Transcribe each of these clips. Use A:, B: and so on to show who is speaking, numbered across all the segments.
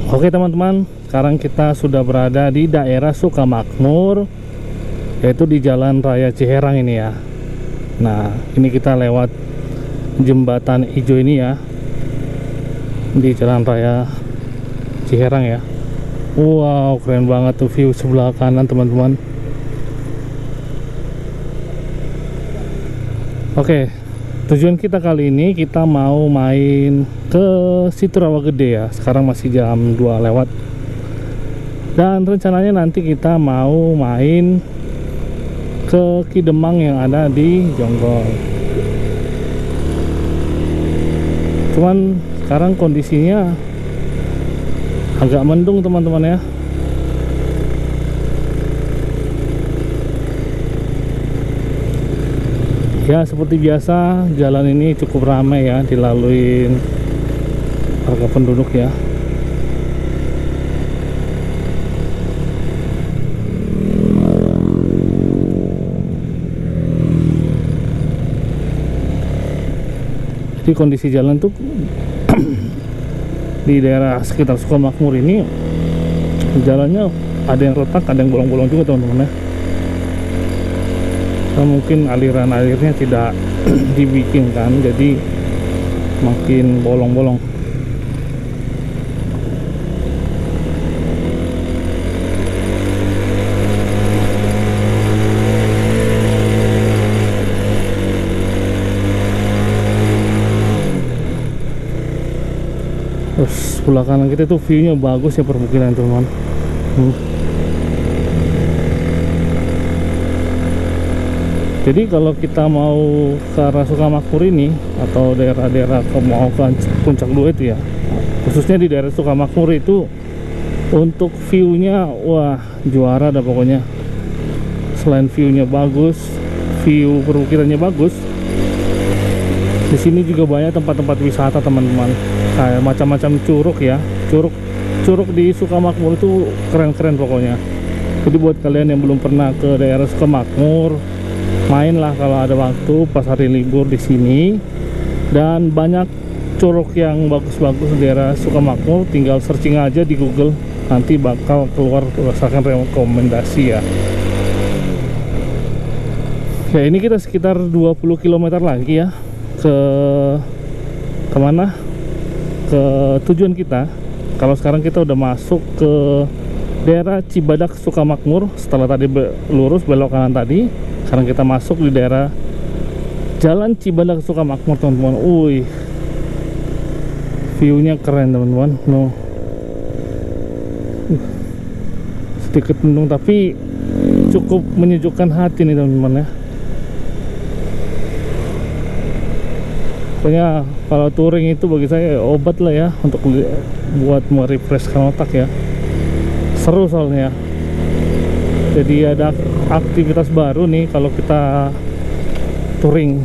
A: Oke teman-teman, sekarang kita sudah berada di daerah Sukamakmur, yaitu di Jalan Raya Ciherang ini ya. Nah, ini kita lewat jembatan hijau ini ya, di Jalan Raya Ciherang ya. Wow, keren banget tuh view sebelah kanan teman-teman. Oke, tujuan kita kali ini kita mau main ke Situ Rawa Gede ya. Sekarang masih jam 2 lewat. Dan rencananya nanti kita mau main ke Kidemang yang ada di Jonggol. Cuman sekarang kondisinya agak mendung teman-teman ya. Ya seperti biasa jalan ini cukup ramai ya, dilalui warga penduduk ya. Jadi kondisi jalan tuh di daerah sekitar Sukamakmur ini jalannya ada yang retak, ada yang bolong-bolong juga teman-teman ya. Mungkin aliran airnya tidak dibikinkan, jadi makin bolong-bolong. Terus sebelah kanan kita tuh view-nya bagus ya, perbukitan teman-teman. Jadi kalau kita mau ke arah Sukamakmur ini atau daerah-daerah mau ke Puncak 2 itu ya, khususnya di daerah Sukamakmur itu untuk view-nya wah juara dah pokoknya. Selain view-nya bagus, view perbukitannya bagus, di sini juga banyak tempat-tempat wisata teman-teman, kayak macam-macam curug ya. Curug di Sukamakmur itu keren-keren pokoknya. Jadi buat kalian yang belum pernah ke daerah Sukamakmur, mainlah kalau ada waktu pas hari libur di sini. Dan banyak curug yang bagus-bagus di daerah Sukamakmur, tinggal searching aja di Google, nanti bakal keluar berdasarkan rekomendasi ya. Ya ini kita sekitar 20 km lagi ya kemana, ke tujuan kita. Kalau sekarang kita udah masuk ke daerah Cibadak Sukamakmur, setelah tadi lurus belok kanan tadi. Sekarang kita masuk di daerah Jalan Cibadak Sukamakmur teman-teman. Wih, view-nya keren teman-teman. Sedikit mendung tapi cukup menyejukkan hati nih teman-teman ya. Pokoknya kalau touring itu bagi saya obat lah ya, untuk buat merefreshkan otak ya. Seru soalnya. Jadi ada aktivitas baru nih kalau kita touring.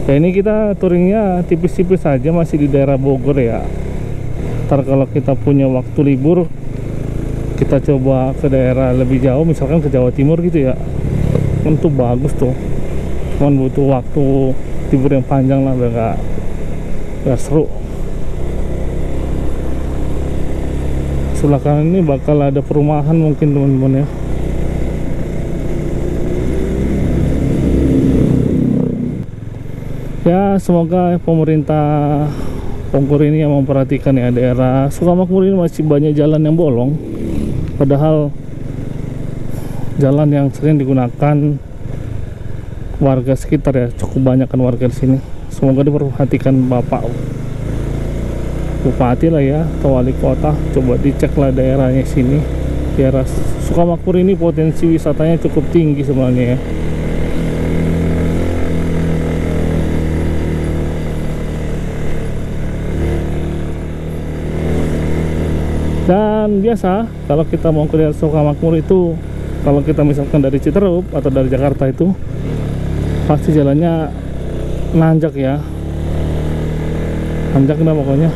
A: Ya ini kita touringnya tipis-tipis saja, masih di daerah Bogor ya. Ntar kalau kita punya waktu libur, kita coba ke daerah lebih jauh, misalkan ke Jawa Timur gitu ya. Itu bagus tuh. Cuman butuh waktu libur yang panjang lah, biar gak seru. Sebelah kanan ini bakal ada perumahan mungkin teman-teman ya. Ya semoga pemerintah Bogor ini yang memperhatikan ya, daerah Sukamakmur ini masih banyak jalan yang bolong, padahal jalan yang sering digunakan warga sekitar ya, cukup banyak kan warga di sini. Semoga diperhatikan Bapak Bupati lah ya, atau wali kota, coba dicek lah daerahnya sini. Daerah Sukamakmur ini potensi wisatanya cukup tinggi sebenarnya ya. Dan biasa kalau kita mau ke daerah Sukamakmur itu, kalau kita misalkan dari Citerup atau dari Jakarta itu, pasti jalannya nanjak ya, nanjak dah pokoknya.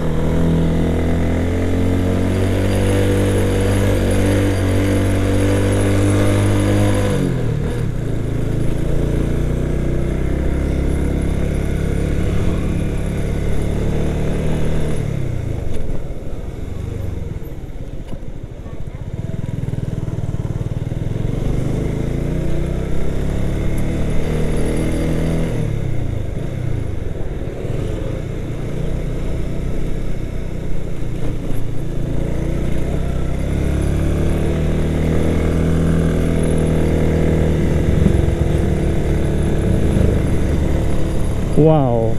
A: Wow.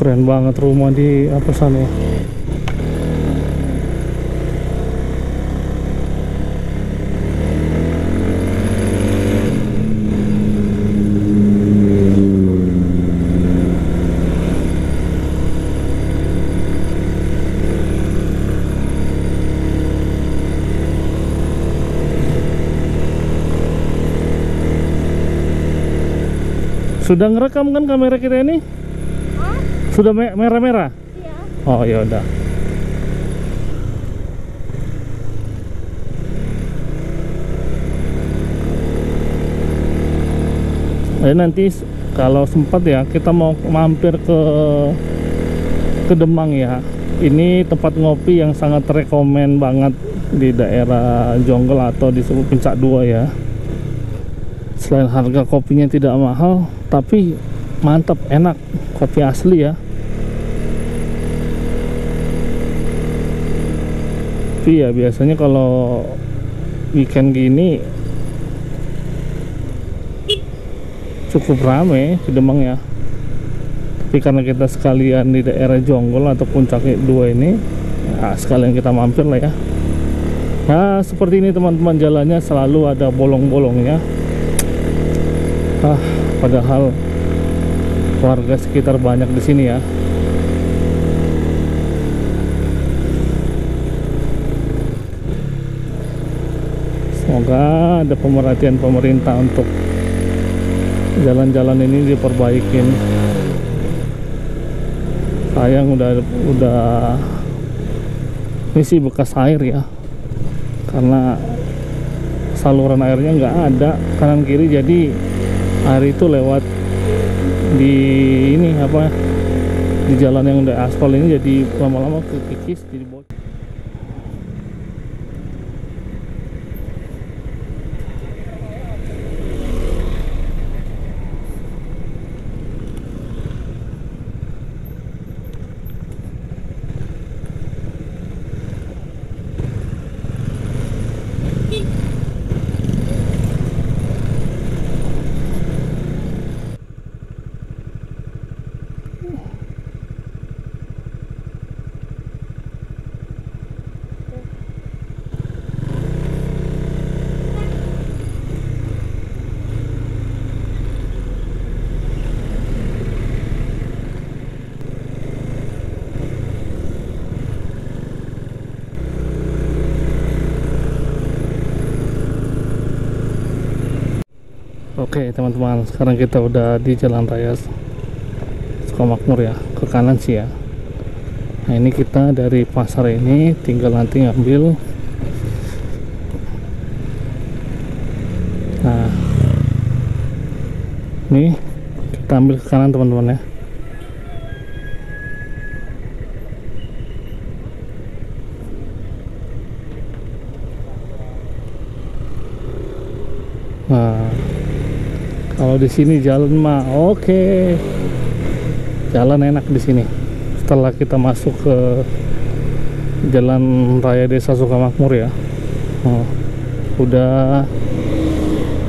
A: Keren banget rumah di apa sana ya. Sudah ngerekam kan kamera kita ini? Sudah merah-merah?
B: Iya.
A: Oh ya udah. Nanti kalau sempat ya kita mau mampir ke Demang ya. Ini tempat ngopi yang sangat rekomen banget di daerah Jonggol atau di Puncak 2 ya. Selain harga kopinya tidak mahal, tapi mantap, enak, kopi asli ya. Tapi ya biasanya kalau weekend gini cukup rame di Demang ya. Tapi karena kita sekalian di daerah Jonggol atau Puncak 2 ini ya, sekalian kita mampir lah ya. Nah seperti ini teman-teman, jalannya selalu ada bolong-bolongnya. Padahal warga sekitar banyak di sini ya. Semoga ada pemerhatian pemerintah untuk jalan-jalan ini diperbaikin. Sayang udah ini sih bekas air ya, karena saluran airnya nggak ada kanan kiri, jadi air itu lewat di ini apa, di jalan yang udah aspal ini, jadi lama-lama kekikis jadi bocor. Oke teman-teman, sekarang kita udah di Jalan Raya Sukamakmur ya, ke kanan sih ya. Nah ini kita dari pasar ini tinggal nanti ngambil. Nah ini kita ambil ke kanan teman-teman ya. Nah kalau di sini jalan mah oke. Jalan enak di sini. Setelah kita masuk ke Jalan Raya Desa Sukamakmur ya. Udah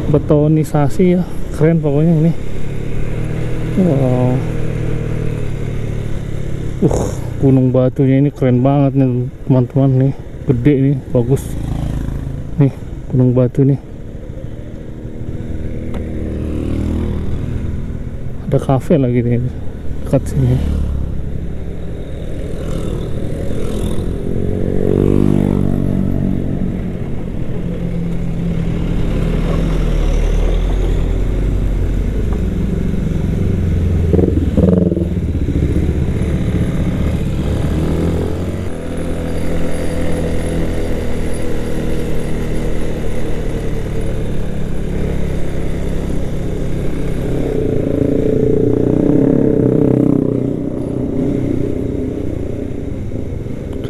A: betonisasi ya. Keren pokoknya ini. Wow. Gunung batunya ini keren banget nih teman-teman nih. Gede nih, bagus. Nih, gunung batu nih. Ada kafe lagi nih dekat sini.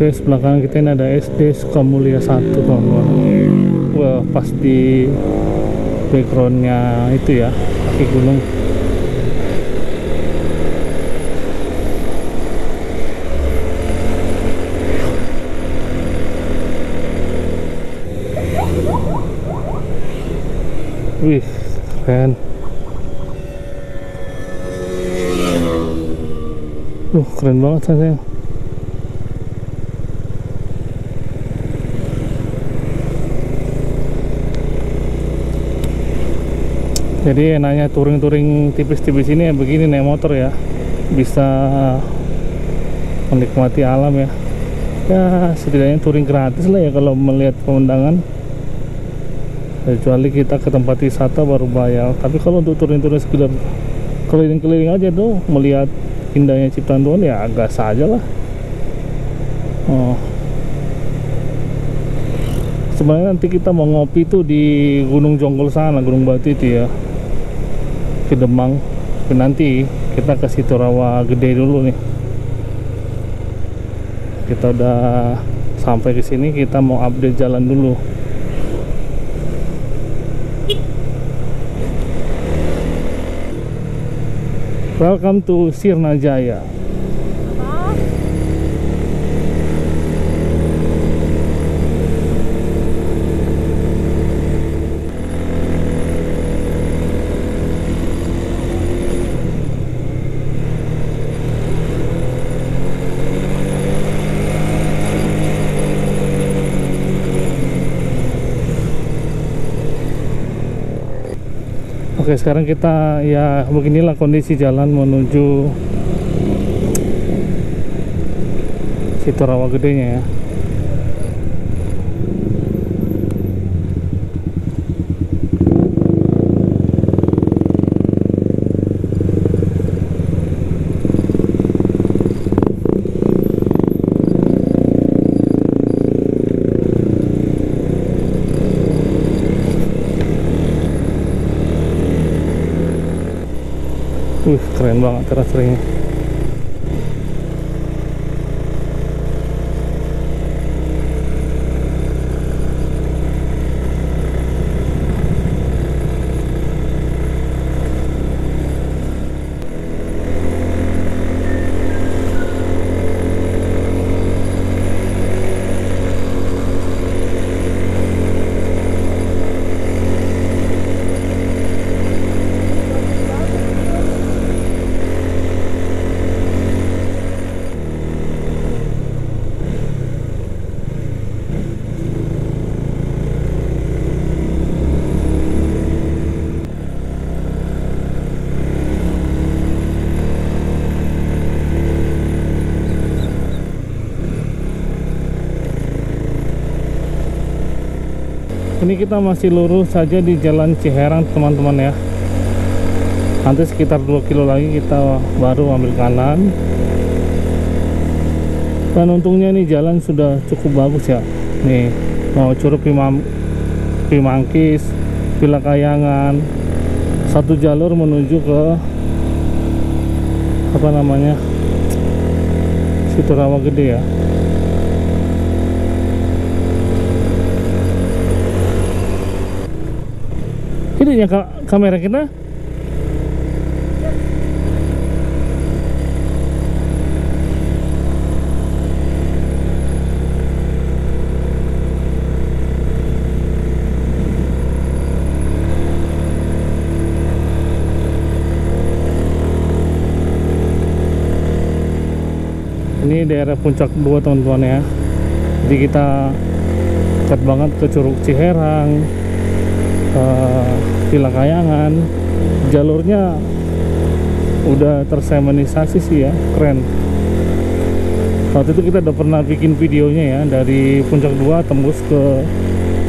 A: Oke, sebelah kanan kita ini ada SD Sukamulya 1, teman-teman. Wah, pas di backgroundnya itu ya, kaki gunung. Wih, keren. Keren banget sayang. Jadi enaknya touring-touring tipis-tipis ini ya begini naik motor ya, bisa menikmati alam ya. Ya setidaknya touring gratis lah ya kalau melihat pemandangan. Kecuali kita ke tempat wisata baru bayar. Tapi kalau untuk touring-touring sekedar keliling-keliling aja tuh melihat indahnya ciptaan Tuhan ya agak saja lah. Sebenarnya nanti kita mau ngopi tuh di Gunung Jonggol sana, Gunung Batu itu ya, ke Demang. Tapi nanti kita ke situ Rawa Gede dulu nih. Kita udah sampai ke sini, kita mau update jalan dulu. Welcome to Sirnajaya. Oke, sekarang kita ya beginilah kondisi jalan menuju situ Rawa Gedenya ya. Keren banget terasnya. Ini kita masih lurus saja di Jalan Ciherang teman-teman ya. Nanti sekitar 2 kilo lagi kita baru ambil kanan. Dan untungnya nih jalan sudah cukup bagus ya. Nih mau Curug Pimangkis, Villa Kayangan, satu jalur menuju ke apa namanya, situ Rawa Gede ya. Ini ya kamera kita. Ini daerah Puncak 2 teman-teman ya. Jadi kita dekat banget ke Curug Ciherang, Villa Kayangan. Jalurnya udah tersemenisasi sih ya, keren. Waktu itu kita udah pernah bikin videonya ya, dari Puncak 2 tembus ke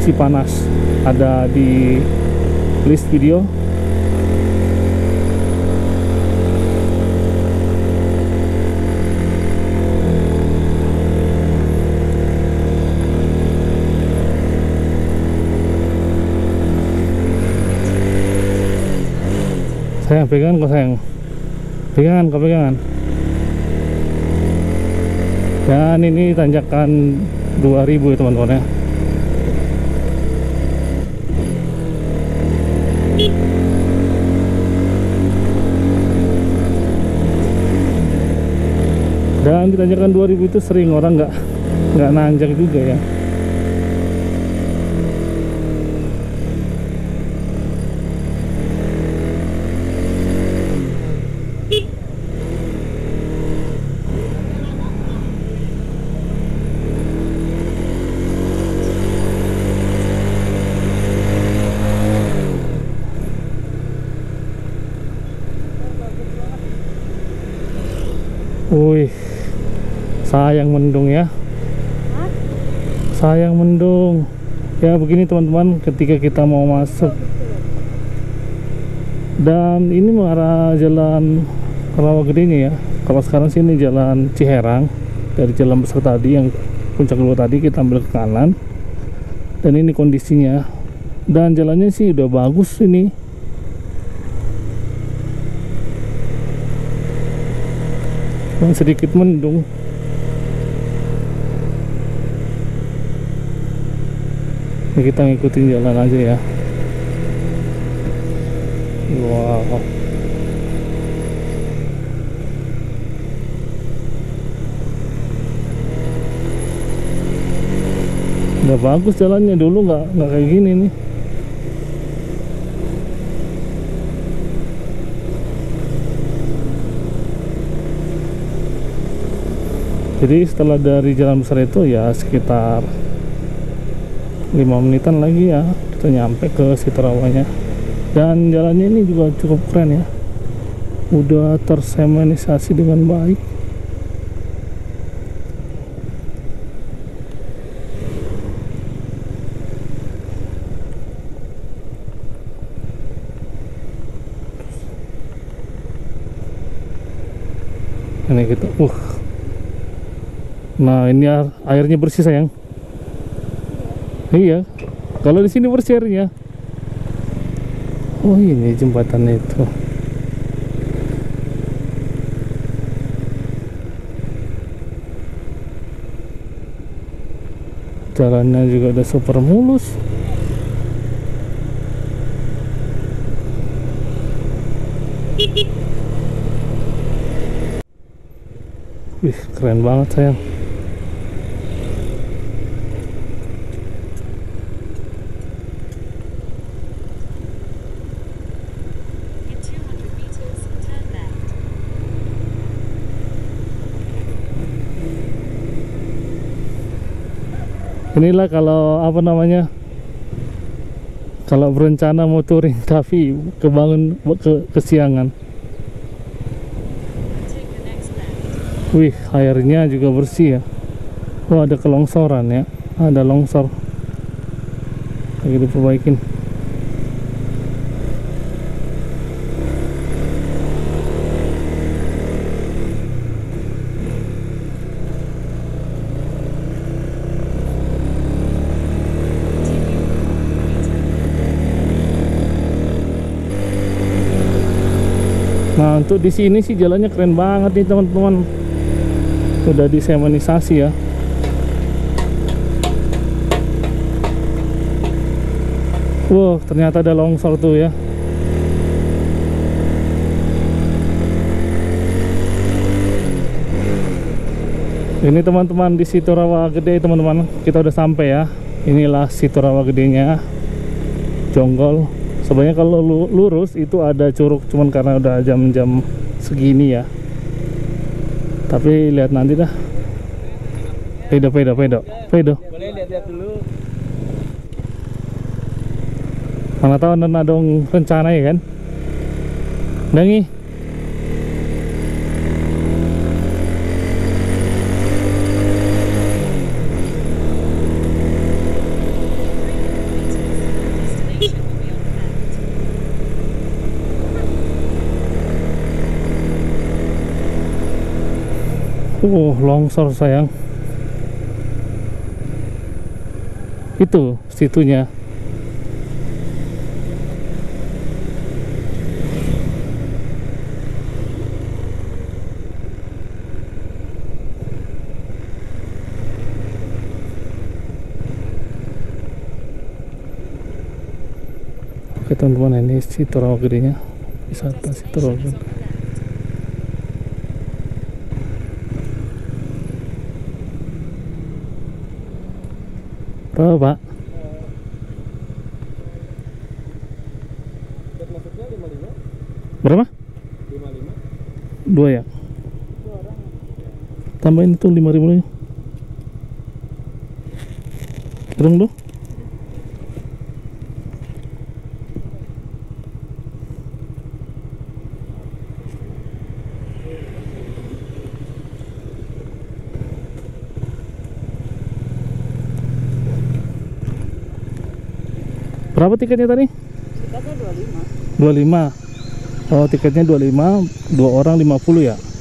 A: Cipanas, ada di list video. Sayang, pegangan kok sayang. Pegangan kok, pegangan. Dan ini tanjakan 2000 ya teman-teman ya. Dan di tanjakan 2000 itu sering orang nggak nanjak juga ya. Wih, sayang mendung ya. Sayang mendung. Ya begini teman-teman, ketika kita mau masuk. Dan ini mengarah jalan Rawagedenya ya. Kalau sekarang sini jalan Ciherang, dari jalan besar tadi yang puncak 2 tadi kita ambil ke kanan. Dan ini kondisinya. Dan jalannya sih udah bagus ini. Dan sedikit mendung. Ini kita ngikutin jalan aja ya. Wow. Udah bagus jalannya, dulu nggak kayak gini nih. Jadi setelah dari jalan besar itu ya sekitar 5 menitan lagi ya kita nyampe ke Sitorawanya. Dan jalannya ini juga cukup keren ya, udah tersemenisasi dengan baik. Ini kita nah ini airnya bersih sayang. Iya, kalau di sini bersih airnya. Oh ini jembatannya itu. Jalannya juga udah super mulus. Wih, keren banget sayang. Inilah kalau apa namanya, kalau berencana mau touring tapi kebangun kesiangan. Wih, airnya juga bersih ya. Wah, ada kelongsoran ya, ada longsor lagi diperbaikin. Nah, untuk di sini sih jalannya keren banget nih teman-teman. Udah disemenisasi ya. Wow, ternyata ada longsor tuh ya. Ini teman-teman di Sitorawagede teman-teman. Kita udah sampai ya. Inilah Sitorawagedenya. Jonggol. Sebenarnya kalau lurus itu ada curug, cuman karena udah jam-jam segini ya. Tapi lihat nanti dah. Pedo.
B: Boleh lihat-lihat dulu.
A: Mana tahu ada rencana ya kan? Dangi. Longsor sayang. Itu situnya. Oke teman-teman, ini si Turawa gedenya, wisata si Turawa Gede. Berapa Pak?
B: Masuknya 55.
A: Berapa?
B: 55.
A: 2 ya?
B: 2 orang.
A: Tambahin itu 5.000 lagi. Kirim dong. Berapa tiketnya tadi?
B: Tiketnya 25.
A: 25. Oh, tiketnya 25, 2 orang 50 ya?
B: Iya.